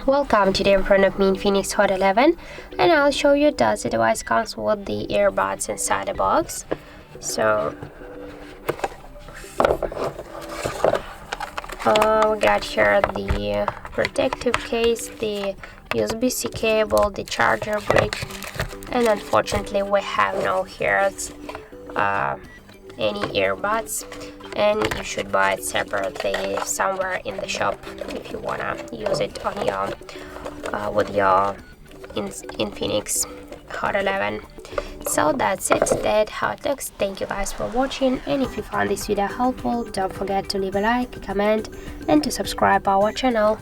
Welcome, today in front of me Infinix Hot 11, and I'll show you that the device comes with the earbuds inside the box. So we got here the protective case, the USB-C cable, the charger brick, and unfortunately we have no here any earbuds, and you should buy it separately somewhere in the shop if you wanna use it on your with your Infinix Hot 11. So that's it, that's how it looks. Thank you guys for watching, and if you found this video helpful, don't forget to leave a like, comment, and to subscribe our channel.